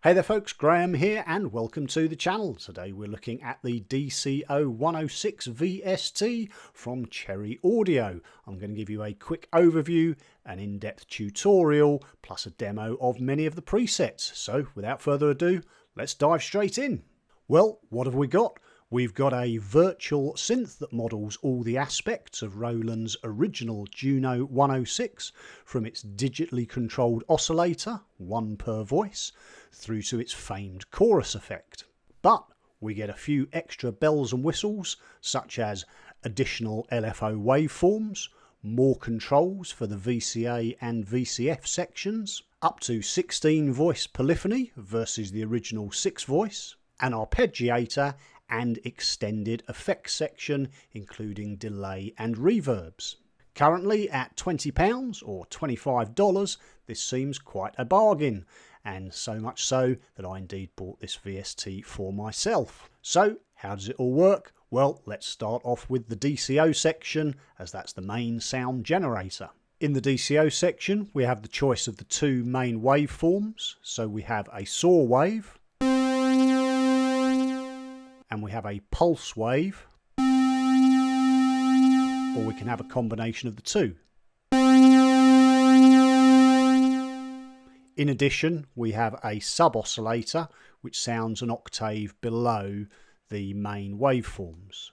Hey there folks, Graham here and welcome to the channel. Today we're looking at the DCO-106 VST from Cherry Audio. I'm going to give you a quick overview, an in-depth tutorial, plus a demo of many of the presets. So without further ado, let's dive straight in. Well, what have we got? We've got a virtual synth that models all the aspects of Roland's original Juno 106, from its digitally controlled oscillator, one per voice, through to its famed chorus effect. But we get a few extra bells and whistles, such as additional LFO waveforms, more controls for the VCA and VCF sections, up to 16 voice polyphony versus the original 6 voice, an arpeggiator, and extended effects section including delay and reverbs. Currently at £20 or $25, this seems quite a bargain, and so much so that I indeed bought this VST for myself. So how does it all work? Well, let's start off with the DCO section, as that's the main sound generator. In the DCO section we have the choice of the two main waveforms. So we have a saw wave and we have a pulse wave, or we can have a combination of the two. In addition, we have a sub-oscillator which sounds an octave below the main waveforms.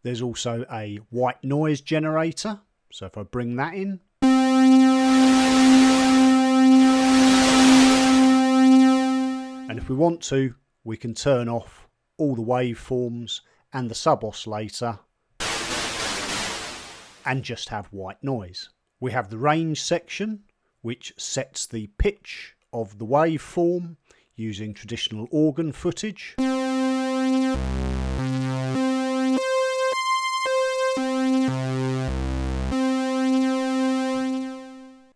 There's also a white noise generator, so if I bring that in, and if we want to, we can turn off all the waveforms and the sub-oscillator and just have white noise. We have the range section, which sets the pitch of the waveform using traditional organ footage.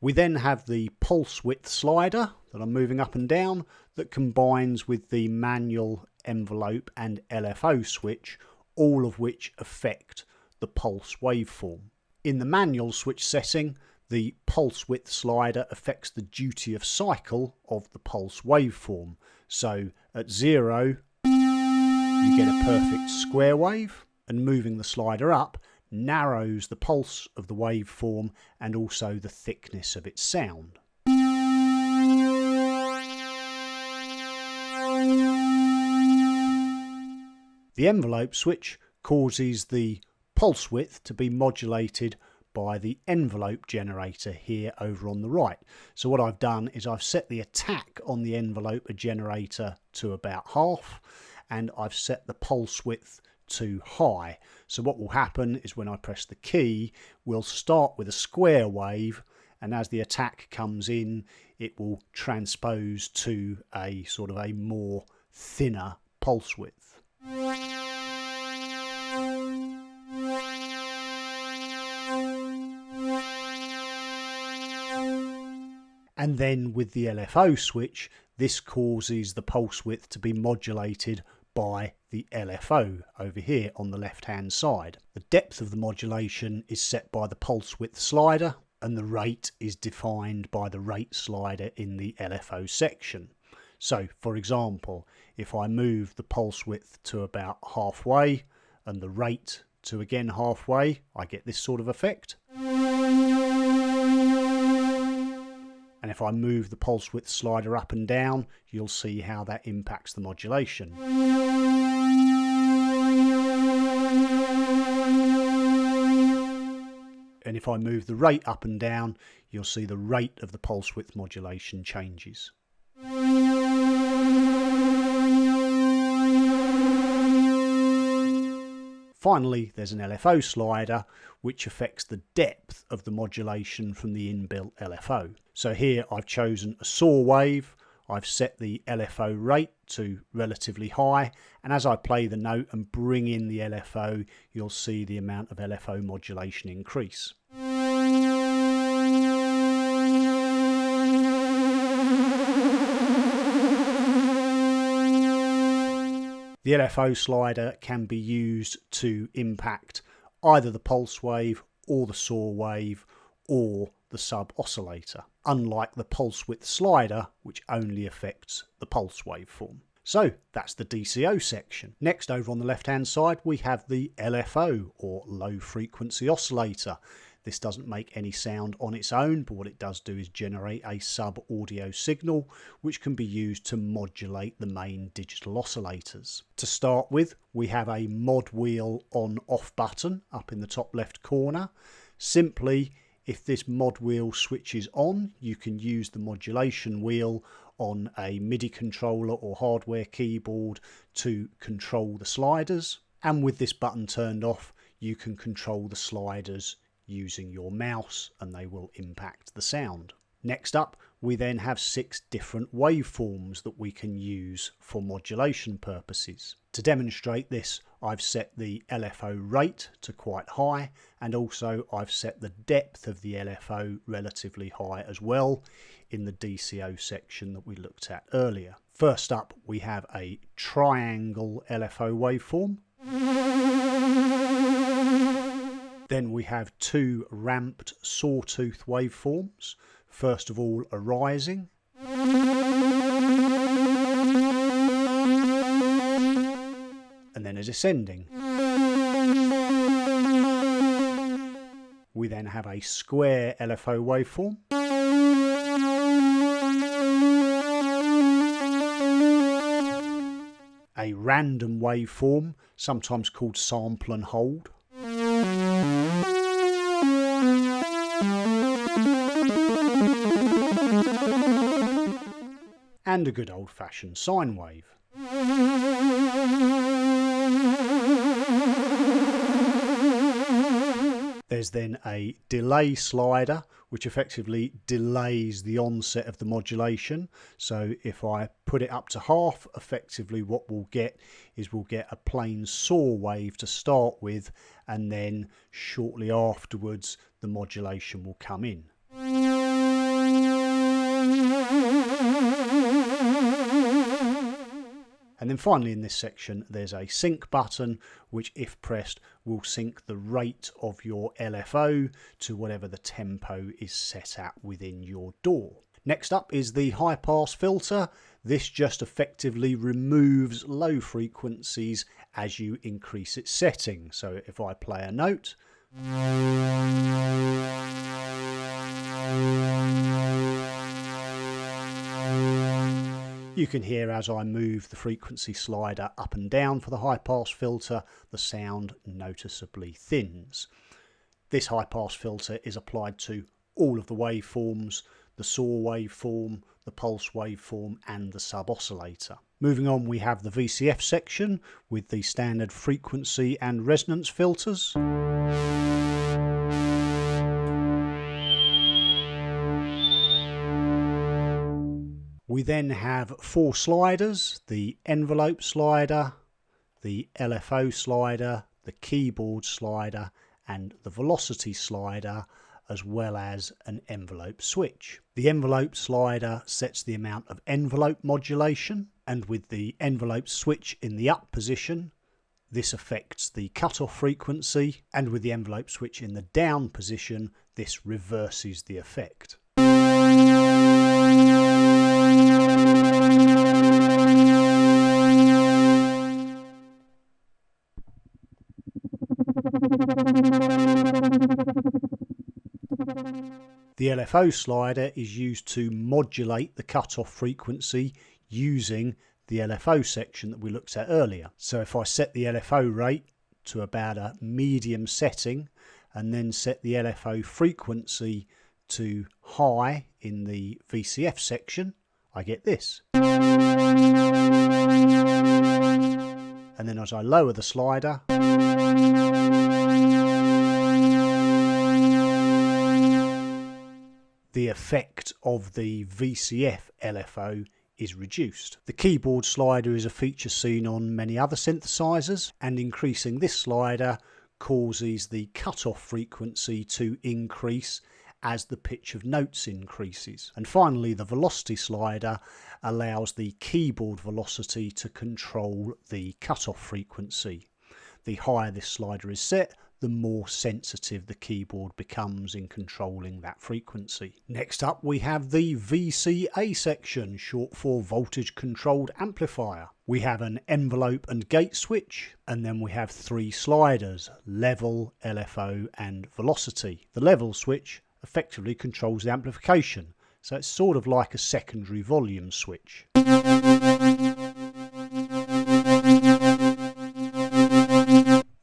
We then have the pulse width slider that I'm moving up and down that combines with the manual, envelope and LFO switch, all of which affect the pulse waveform. In the manual switch setting, the pulse width slider affects the duty of cycle of the pulse waveform. So at 0, you get a perfect square wave, and moving the slider up narrows the pulse of the waveform and also the thickness of its sound. The envelope switch causes the pulse width to be modulated by the envelope generator here over on the right. So what I've done is I've set the attack on the envelope generator to about half, and I've set the pulse width to high. So what will happen is when I press the key, we'll start with a square wave, and as the attack comes in, it will transpose to a sort of a more thinner pulse width. And then with the LFO switch, this causes the pulse width to be modulated by the LFO over here on the left hand side. The depth of the modulation is set by the pulse width slider, and the rate is defined by the rate slider in the LFO section. So for example, if I move the pulse width to about halfway and the rate to again halfway, I get this sort of effect. And if I move the pulse width slider up and down, you'll see how that impacts the modulation. And if I move the rate up and down, you'll see the rate of the pulse width modulation changes. Finally, there's an LFO slider which affects the depth of the modulation from the inbuilt LFO. So here I've chosen a saw wave, I've set the LFO rate to relatively high, and as I play the note and bring in the LFO, you'll see the amount of LFO modulation increase. The LFO slider can be used to impact either the pulse wave or the saw wave or the sub-oscillator, unlike the pulse width slider, which only affects the pulse waveform. So that's the DCO section. Next, over on the left hand side, we have the LFO, or low frequency oscillator. This doesn't make any sound on its own, but what it does do is generate a sub-audio signal which can be used to modulate the main digital oscillators. To start with, we have a mod wheel on-off button up in the top left corner. Simply, if this mod wheel switches on, you can use the modulation wheel on a MIDI controller or hardware keyboard to control the sliders. And with this button turned off, you can control the sliders using your mouse and they will impact the sound. Next up, we then have 6 different waveforms that we can use for modulation purposes. To demonstrate this, I've set the LFO rate to quite high, and also I've set the depth of the LFO relatively high as well in the DCO section that we looked at earlier. First up, we have a triangle LFO waveform. Then we have 2 ramped sawtooth waveforms. First of all, a rising. And then a descending. We then have a square LFO waveform. A random waveform, sometimes called sample and hold. And a good old-fashioned sine wave. There's then a delay slider, which effectively delays the onset of the modulation. So if I put it up to half, effectively what we'll get is we'll get a plain saw wave to start with, and then shortly afterwards the modulation will come in. And then finally in this section there's a sync button, which if pressed will sync the rate of your LFO to whatever the tempo is set at within your DAW. Next up is the high pass filter. This just effectively removes low frequencies as you increase its setting. So if I play a note, you can hear as I move the frequency slider up and down for the high pass filter, the sound noticeably thins. This high pass filter is applied to all of the waveforms, the saw waveform, the pulse waveform and the sub-oscillator. Moving on, we have the VCF section with the standard frequency and resonance filters. We then have 4 sliders: the envelope slider, the LFO slider, the keyboard slider and the velocity slider, as well as an envelope switch. The envelope slider sets the amount of envelope modulation, and with the envelope switch in the up position, this affects the cutoff frequency, and with the envelope switch in the down position, this reverses the effect. The LFO slider is used to modulate the cutoff frequency using the LFO section that we looked at earlier. So if I set the LFO rate to about a medium setting and then set the LFO frequency to high in the VCF section, I get this. And then as I lower the slider, the effect of the VCF LFO is reduced. The keyboard slider is a feature seen on many other synthesizers, and increasing this slider causes the cutoff frequency to increase as the pitch of notes increases. And finally, the velocity slider allows the keyboard velocity to control the cutoff frequency. The higher this slider is set, the more sensitive the keyboard becomes in controlling that frequency. Next up we have the VCA section, short for voltage controlled amplifier. We have an envelope and gate switch, and then we have 3 sliders: level, LFO and velocity. The level switch effectively controls the amplification, so it's sort of like a secondary volume switch.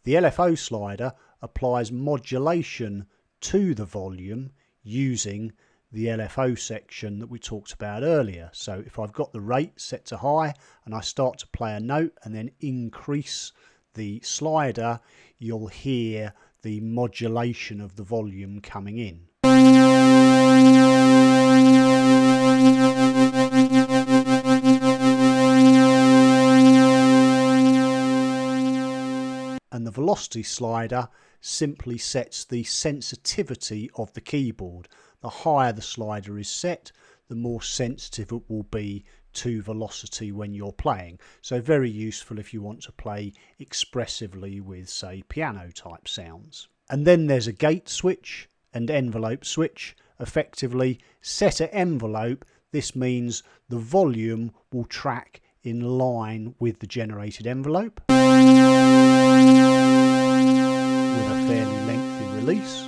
The LFO slider applies modulation to the volume using the LFO section that we talked about earlier. So if I've got the rate set to high and I start to play a note and then increase the slider, you'll hear the modulation of the volume coming in. And the velocity slider simply sets the sensitivity of the keyboard. The higher the slider is set, the more sensitive it will be to velocity when you're playing. So very useful if you want to play expressively with, say, piano type sounds. And then there's a gate switch and envelope switch. Effectively, set at envelope, this means the volume will track in line with the generated envelope with a fairly lengthy release.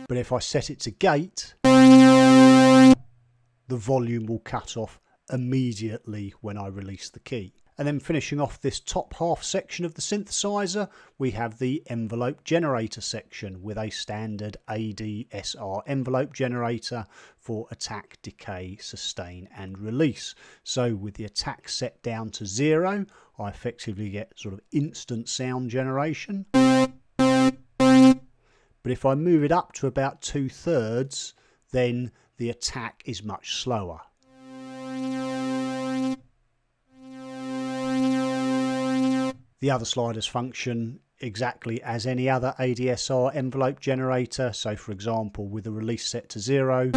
But if I set it to gate, the volume will cut off immediately when I release the key. And then finishing off this top half section of the synthesizer, we have the envelope generator section with a standard ADSR envelope generator for attack, decay, sustain and release. So with the attack set down to 0, I effectively get sort of instant sound generation. But if I move it up to about 2/3, then the attack is much slower. The other sliders function exactly as any other ADSR envelope generator. So for example, with the release set to 0,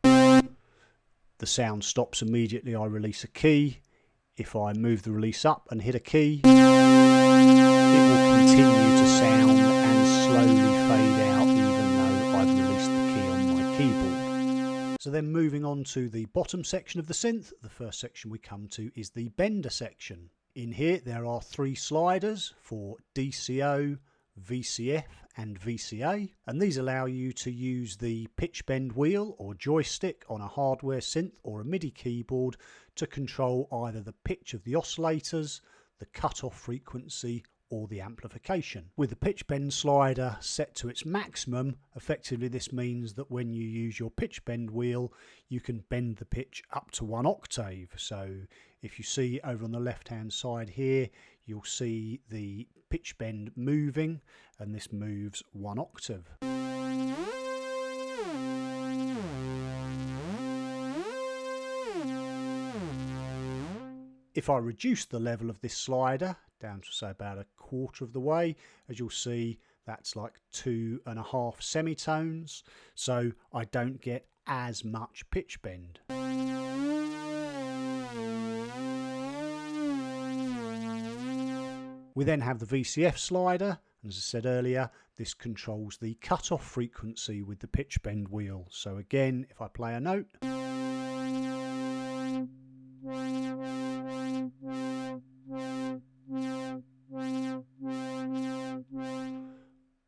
the sound stops immediately I release a key. If I move the release up and hit a key, it will continue to sound and slowly fade out even though I've released the key on my keyboard. So then moving on to the bottom section of the synth, the first section we come to is the bender section. In here there are 3 sliders for DCO, VCF and VCA, and these allow you to use the pitch bend wheel or joystick on a hardware synth or a MIDI keyboard to control either the pitch of the oscillators, the cutoff frequency or the amplification. With the pitch bend slider set to its maximum, effectively this means that when you use your pitch bend wheel you can bend the pitch up to 1 octave. So if you see over on the left hand side here, you'll see the pitch bend moving, and this moves 1 octave. If I reduce the level of this slider down to say about 1/4 of the way, as you'll see, that's like 2.5 semitones, so I don't get as much pitch bend. We then have the VCF slider, and as I said earlier, this controls the cutoff frequency with the pitch bend wheel. So again, if I play a note,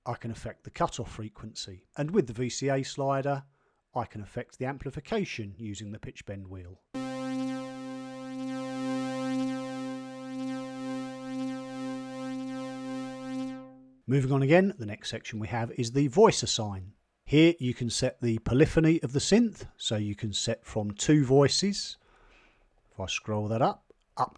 I can affect the cutoff frequency. And with the VCA slider, I can affect the amplification using the pitch bend wheel. Moving on again, the next section we have is the voice assign. Here you can set the polyphony of the synth, so you can set from 2 voices. If I scroll that up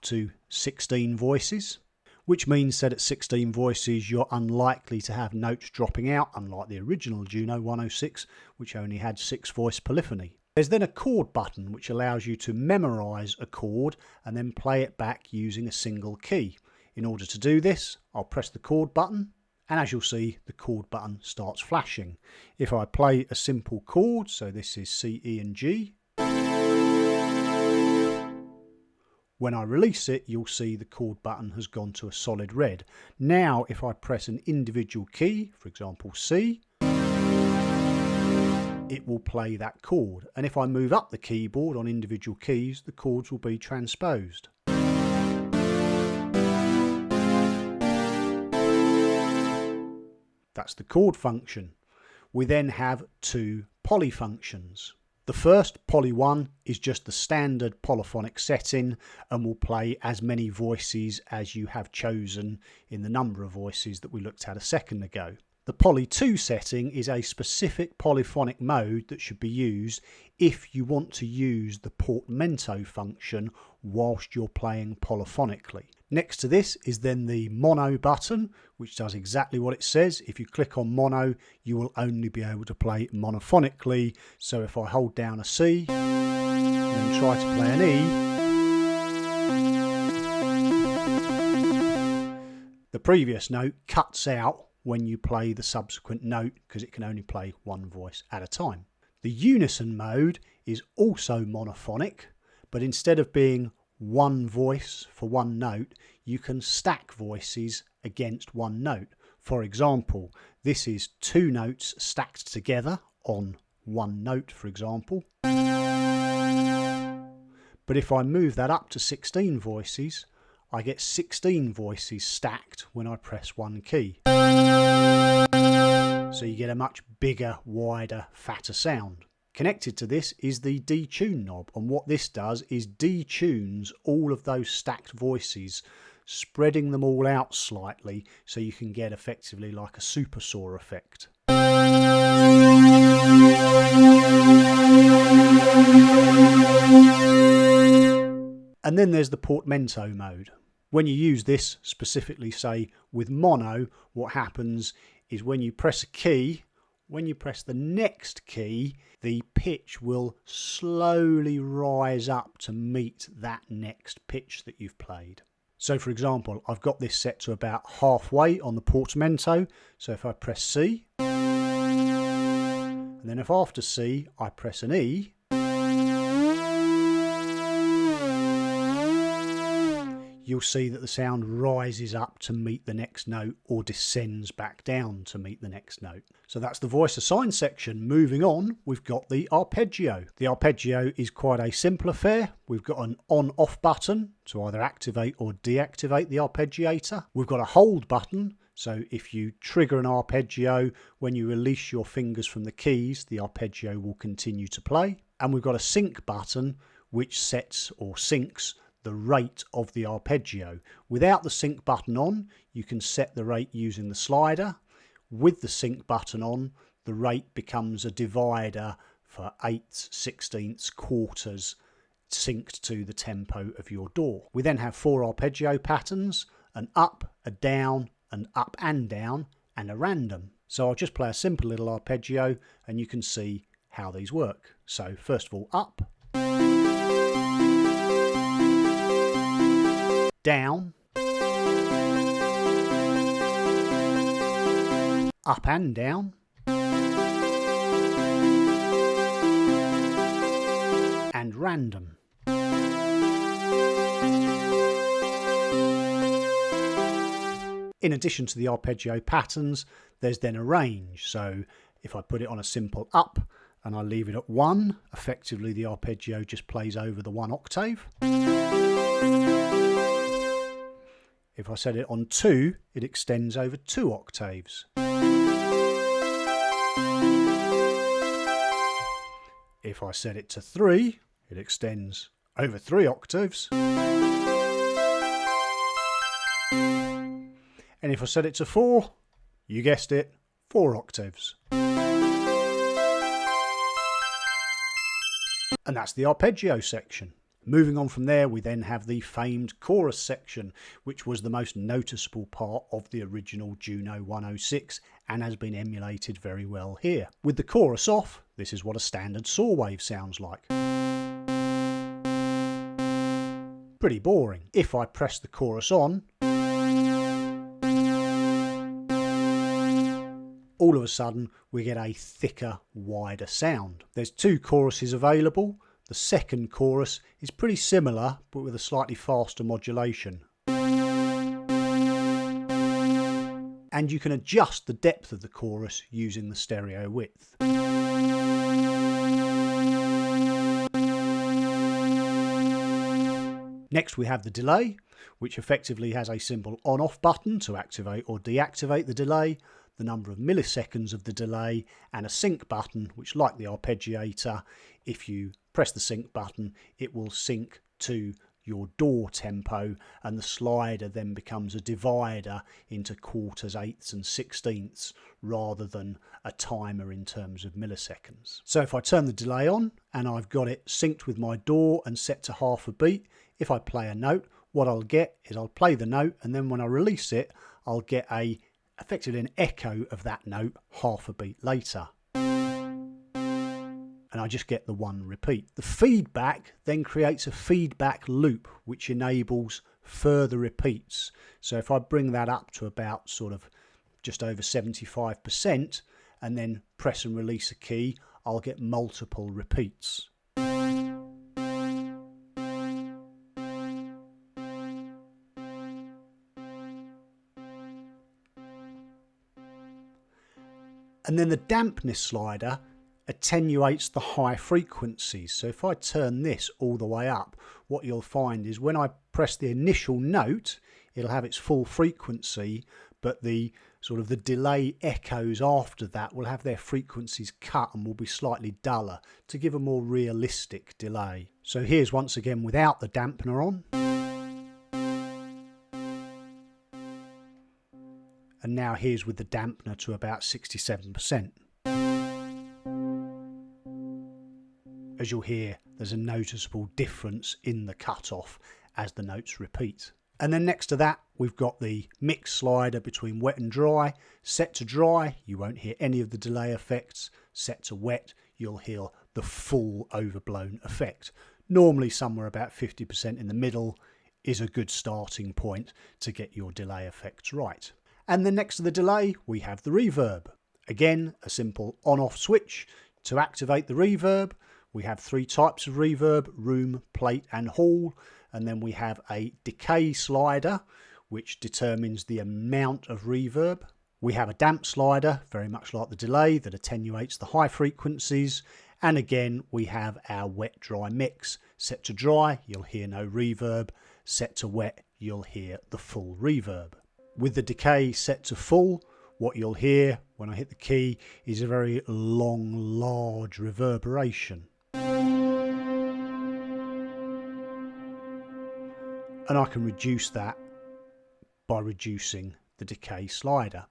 to 16 voices, which means that at 16 voices you're unlikely to have notes dropping out, unlike the original Juno 106, which only had 6 voice polyphony. There's then a chord button which allows you to memorize a chord and then play it back using a single key. In order to do this, I'll press the chord button, and as you'll see, the chord button starts flashing. If I play a simple chord, so this is C, E and G, When I release it, you'll see the chord button has gone to a solid red. Now, if I press an individual key, for example C, it will play that chord. And if I move up the keyboard on individual keys, the chords will be transposed. That's the chord function. We then have two poly functions. The first, poly 1, is just the standard polyphonic setting and will play as many voices as you have chosen in the number of voices that we looked at a second ago. The poly 2 setting is a specific polyphonic mode that should be used if you want to use the portamento function whilst you're playing polyphonically. Next to this is then the mono button, which does exactly what it says. If you click on mono, you will only be able to play monophonically. So if I hold down a C and then try to play an E, the previous note cuts out when you play the subsequent note because it can only play one voice at a time. The unison mode is also monophonic, but instead of being one voice for one note, you can stack voices against one note. For example, this is two notes stacked together on one note, for example. But if I move that up to 16 voices, I get 16 voices stacked when I press one key. So you get a much bigger, wider, fatter sound. Connected to this is the detune knob, and what this does is detunes all of those stacked voices, spreading them all out slightly so you can get effectively like a super saw effect. And then there's the portamento mode. When you use this, specifically say with mono, what happens is when you press a key, when you press the next key, the pitch will slowly rise up to meet that next pitch that you've played. So for example, I've got this set to about halfway on the portamento. So if I press C, and then if after C I press an E, you'll see that the sound rises up to meet the next note or descends back down to meet the next note. So that's the voice assign section. Moving on, we've got the arpeggio. The arpeggio is quite a simple affair. We've got an on-off button to either activate or deactivate the arpeggiator. We've got a hold button. So if you trigger an arpeggio, when you release your fingers from the keys, the arpeggio will continue to play. And we've got a sync button, which sets or syncs the rate of the arpeggio. Without the sync button on, you can set the rate using the slider. With the sync button on, the rate becomes a divider for 8/8, 16ths, quarters, synced to the tempo of your DAW. We then have 4 arpeggio patterns, an up, a down, an up and down, and a random. So I'll just play a simple little arpeggio and you can see how these work. So first of all, up, down, up and down, and random. In addition to the arpeggio patterns, there's then a range. So if I put it on a simple up and I leave it at 1, effectively the arpeggio just plays over the 1 octave. If I set it on 2, it extends over 2 octaves. If I set it to 3, it extends over 3 octaves. And if I set it to 4, you guessed it, 4 octaves. And that's the arpeggio section. Moving on from there, we then have the famed chorus section, which was the most noticeable part of the original Juno 106 and has been emulated very well here. With the chorus off, this is what a standard saw wave sounds like. Pretty boring. If I press the chorus on, all of a sudden we get a thicker, wider sound. There's 2 choruses available. The second chorus is pretty similar, but with a slightly faster modulation. And you can adjust the depth of the chorus using the stereo width. Next we have the delay, which effectively has a simple on-off button to activate or deactivate the delay, the number of milliseconds of the delay, and a sync button, which, like the arpeggiator, if you press the sync button, it will sync to your DAW tempo, and the slider then becomes a divider into quarters, eighths and sixteenths rather than a timer in terms of milliseconds. So if I turn the delay on and I've got it synced with my DAW and set to half a beat, if I play a note, what I'll get is I'll play the note, and then when I release it, I'll get effectively an echo of that note half a beat later. And I just get the one repeat. The feedback then creates a feedback loop which enables further repeats. So if I bring that up to about sort of just over 75% and then press and release a key, I'll get multiple repeats. And then the dampness slider attenuates the high frequencies. So if I turn this all the way up, what you'll find is when I press the initial note, it'll have its full frequency, but the sort of the delay echoes after that will have their frequencies cut and will be slightly duller to give a more realistic delay. So here's once again without the dampener on. And now here's with the dampener to about 67%. As you'll hear, there's a noticeable difference in the cutoff as the notes repeat. And then next to that, we've got the mix slider between wet and dry. Set to dry, you won't hear any of the delay effects. Set to wet, you'll hear the full overblown effect. Normally somewhere about 50% in the middle is a good starting point to get your delay effects right. And then next to the delay, we have the reverb. Again, a simple on-off switch to activate the reverb. We have three types of reverb: room, plate and hall. And then we have a decay slider, which determines the amount of reverb. We have a damp slider, very much like the delay, that attenuates the high frequencies. And again, we have our wet-dry mix. Set to dry, you'll hear no reverb. Set to wet, you'll hear the full reverb. With the decay set to full, what you'll hear when I hit the key is a very long, large reverberation. And I can reduce that by reducing the decay slider.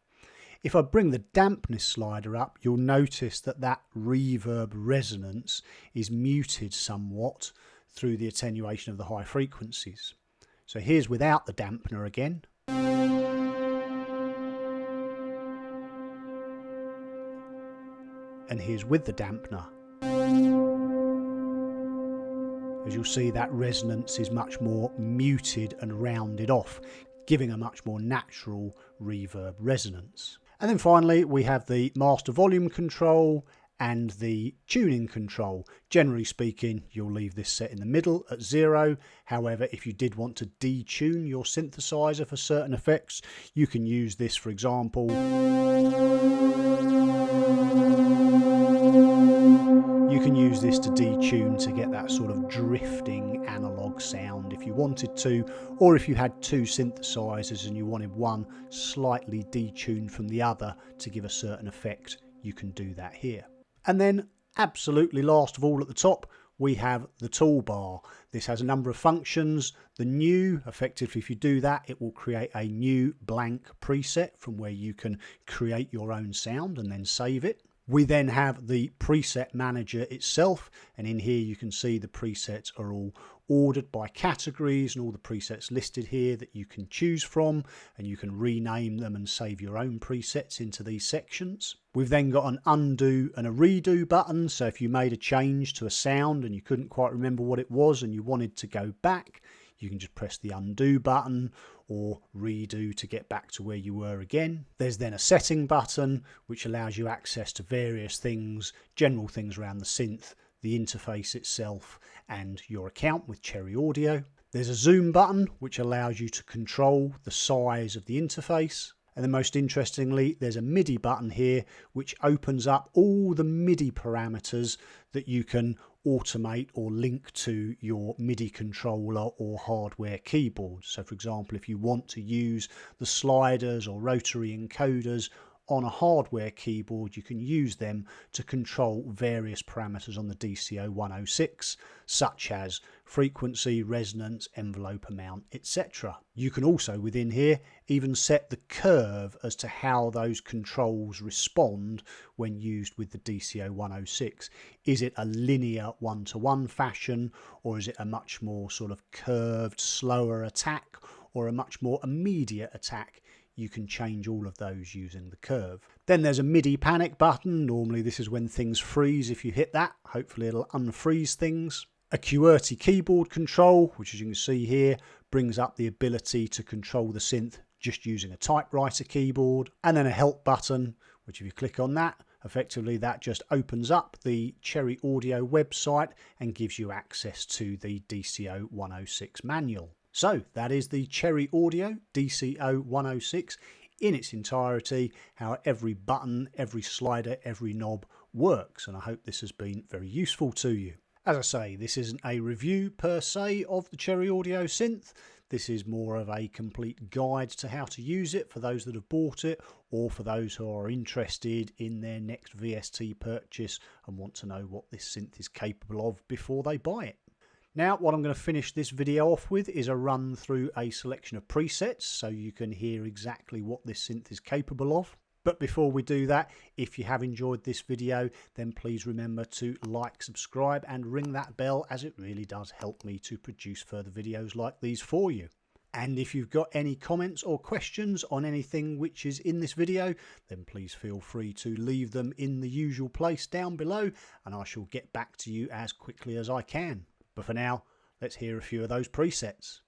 If I bring the dampness slider up, you'll notice that that reverb resonance is muted somewhat through the attenuation of the high frequencies. So here's without the dampener again. And here's with the dampener. As you'll see, that resonance is much more muted and rounded off, giving a much more natural reverb resonance. And then finally, we have the master volume control and the tuning control. Generally speaking, you'll leave this set in the middle at 0. However, if you did want to detune your synthesizer for certain effects, you can use this, for example. You can use this to detune to get that sort of drifting analog sound if you wanted to, or if you had two synthesizers and you wanted one slightly detuned from the other to give a certain effect, you can do that here. And then absolutely last of all at the top, we have the toolbar. This has a number of functions. The new, effectively if you do that, it will create a new blank preset from where you can create your own sound and then save it. We then have the preset manager itself, and in here you can see the presets are all ordered by categories and all the presets listed here that you can choose from, and you can rename them and save your own presets into these sections. We've then got an undo and a redo button, so if you made a change to a sound and you couldn't quite remember what it was and you wanted to go back, you can just press the undo button or redo to get back to where you were again. There's then a setting button which allows you access to various things, general things around the synth the interface itself and your account with Cherry Audio. There's a zoom button which allows you to control the size of the interface. And then most interestingly, there's a MIDI button here which opens up all the MIDI parameters that you can automate or link to your MIDI controller or hardware keyboard. So for example, if you want to use the sliders or rotary encoders on a hardware keyboard, you can use them to control various parameters on the DCO-106, such as frequency, resonance, envelope amount, etc. You can also within here even set the curve as to how those controls respond when used with the DCO-106. Is it a linear one-to-one fashion, or is it a much more sort of curved, slower attack, or a much more immediate attack? You can change all of those using the curve. Then there's a MIDI panic button. Normally this is when things freeze. If you hit that, hopefully it'll unfreeze things. A QWERTY keyboard control, which as you can see here, brings up the ability to control the synth just using a typewriter keyboard. And then a help button, which if you click on that, effectively that just opens up the Cherry Audio website and gives you access to the DCO-106 manual. So that is the Cherry Audio DCO-106 in its entirety, how every button, every slider, every knob works, and I hope this has been very useful to you. As I say, this isn't a review per se of the Cherry Audio synth. This is more of a complete guide to how to use it for those that have bought it, or for those who are interested in their next VST purchase and want to know what this synth is capable of before they buy it. Now, what I'm going to finish this video off with is a run through a selection of presets so you can hear exactly what this synth is capable of. But before we do that, if you have enjoyed this video, then please remember to like, subscribe and ring that bell, as it really does help me to produce further videos like these for you. And if you've got any comments or questions on anything which is in this video, then please feel free to leave them in the usual place down below, and I shall get back to you as quickly as I can. But for now, let's hear a few of those presets.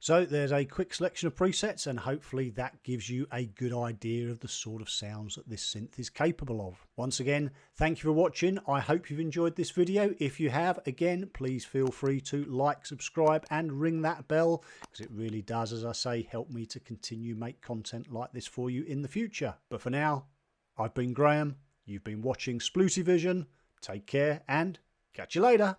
So there's a quick selection of presets, and hopefully that gives you a good idea of the sort of sounds that this synth is capable of. Once again, thank you for watching. I hope you've enjoyed this video. If you have, again, please feel free to like, subscribe and ring that bell, because it really does, as I say, help me to continue make content like this for you in the future. But for now, I've been Graham. You've been watching Splooty Vision. Take care and catch you later.